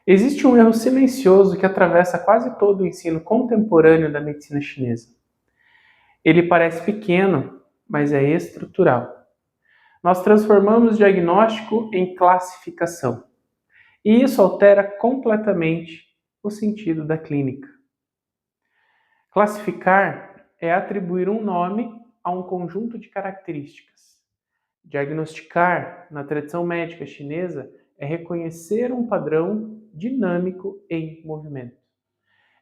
Existe um erro silencioso que atravessa quase todo o ensino contemporâneo da medicina chinesa. Ele parece pequeno, mas é estrutural. Nós transformamos diagnóstico em classificação, e isso altera completamente o sentido da clínica. Classificar é atribuir um nome a um conjunto de características. Diagnosticar, na tradição médica chinesa, é reconhecer um padrão dinâmico em movimento.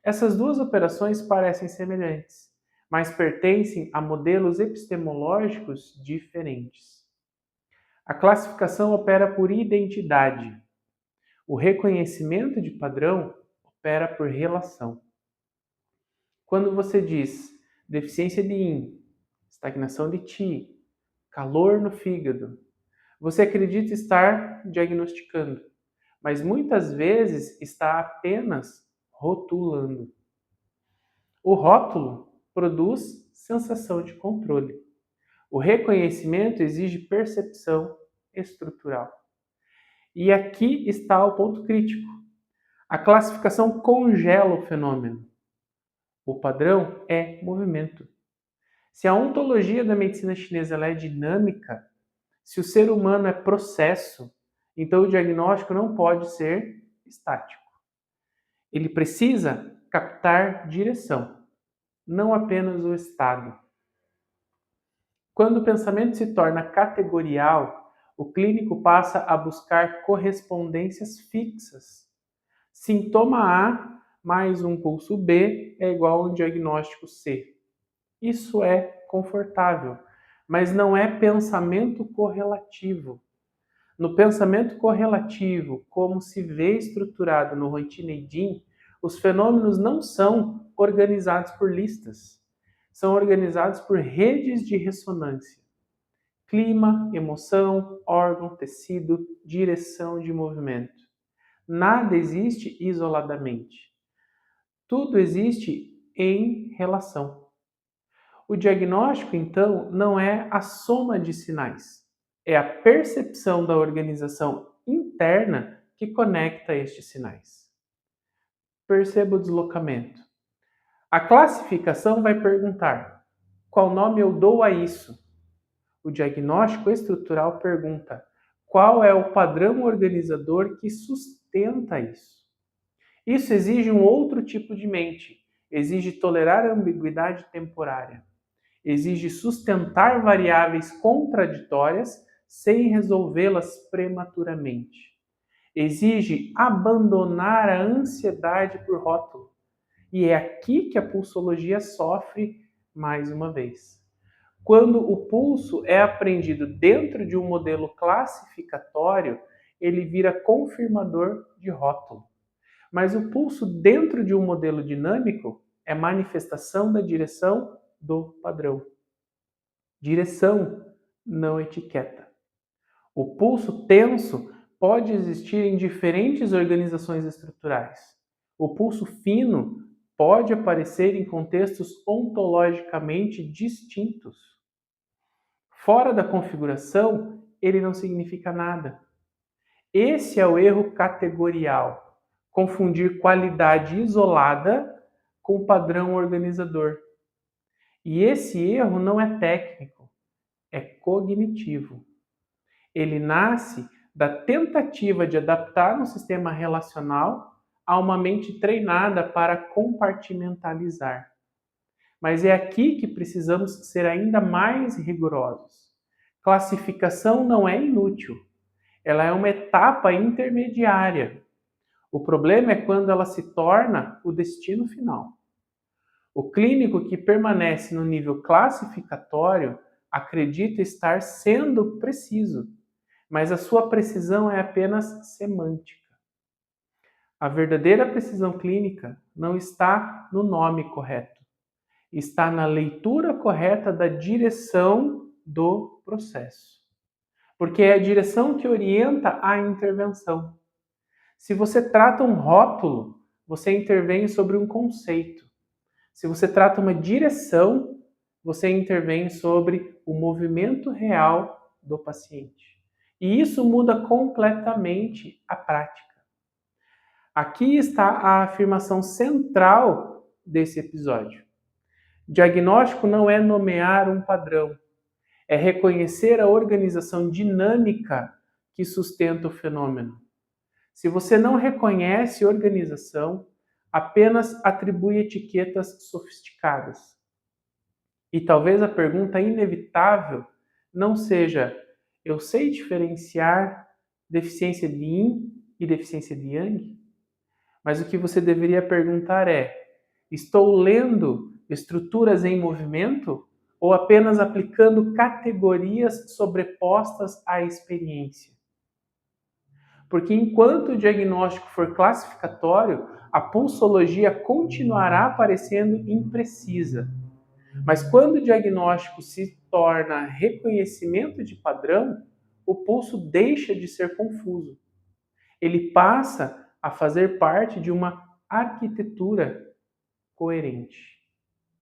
Essas duas operações parecem semelhantes, mas pertencem a modelos epistemológicos diferentes. A classificação opera por identidade. O reconhecimento de padrão opera por relação. Quando você diz deficiência de Yin, estagnação de Qi, calor no fígado, você acredita estar diagnosticando, mas muitas vezes está apenas rotulando. O rótulo produz sensação de controle. O reconhecimento exige percepção estrutural. E aqui está o ponto crítico. A classificação congela o fenômeno. O padrão é movimento. Se a ontologia da medicina chinesa ela é dinâmica, se o ser humano é processo, então o diagnóstico não pode ser estático. Ele precisa captar direção, não apenas o estado. Quando o pensamento se torna categorial, o clínico passa a buscar correspondências fixas. Sintoma A mais um pulso B é igual a um diagnóstico C. Isso é confortável, mas não é pensamento correlativo. No pensamento correlativo, como se vê estruturado no Huitin, os fenômenos não são organizados por listas. São organizados por redes de ressonância. Clima, emoção, órgão, tecido, direção de movimento. Nada existe isoladamente. Tudo existe em relação. O diagnóstico, então, não é a soma de sinais. É a percepção da organização interna que conecta estes sinais. Perceba o deslocamento. A classificação vai perguntar: qual nome eu dou a isso? O diagnóstico estrutural pergunta: qual é o padrão organizador que sustenta isso? Isso exige um outro tipo de mente, exige tolerar a ambiguidade temporária, exige sustentar variáveis contraditórias sem resolvê-las prematuramente, exige abandonar a ansiedade por rótulo. E é aqui que a pulsologia sofre mais uma vez. Quando o pulso é aprendido dentro de um modelo classificatório, ele vira confirmador de rótulo. Mas o pulso dentro de um modelo dinâmico é manifestação da direção do padrão. Direção, não etiqueta. O pulso tenso pode existir em diferentes organizações estruturais. O pulso fino pode aparecer em contextos ontologicamente distintos. Fora da configuração, ele não significa nada. Esse é o erro categorial. Confundir qualidade isolada com padrão organizador. E esse erro não é técnico, é cognitivo. Ele nasce da tentativa de adaptar um sistema relacional a uma mente treinada para compartimentalizar. Mas é aqui que precisamos ser ainda mais rigorosos. Classificação não é inútil, ela é uma etapa intermediária. O problema é quando ela se torna o destino final. O clínico que permanece no nível classificatório acredita estar sendo preciso, mas a sua precisão é apenas semântica. A verdadeira precisão clínica não está no nome correto, está na leitura correta da direção do processo. Porque é a direção que orienta a intervenção. Se você trata um rótulo, você intervém sobre um conceito. Se você trata uma direção, você intervém sobre o movimento real do paciente. E isso muda completamente a prática. Aqui está a afirmação central desse episódio. Diagnóstico não é nomear um padrão, é reconhecer a organização dinâmica que sustenta o fenômeno. Se você não reconhece organização, apenas atribui etiquetas sofisticadas. E talvez a pergunta inevitável não seja: eu sei diferenciar deficiência de Yin e deficiência de Yang? Mas o que você deveria perguntar é: estou lendo estruturas em movimento ou apenas aplicando categorias sobrepostas à experiência? Porque enquanto o diagnóstico for classificatório, a pulsologia continuará parecendo imprecisa. Mas quando o diagnóstico se torna reconhecimento de padrão, o pulso deixa de ser confuso. Ele passa a fazer parte de uma arquitetura coerente.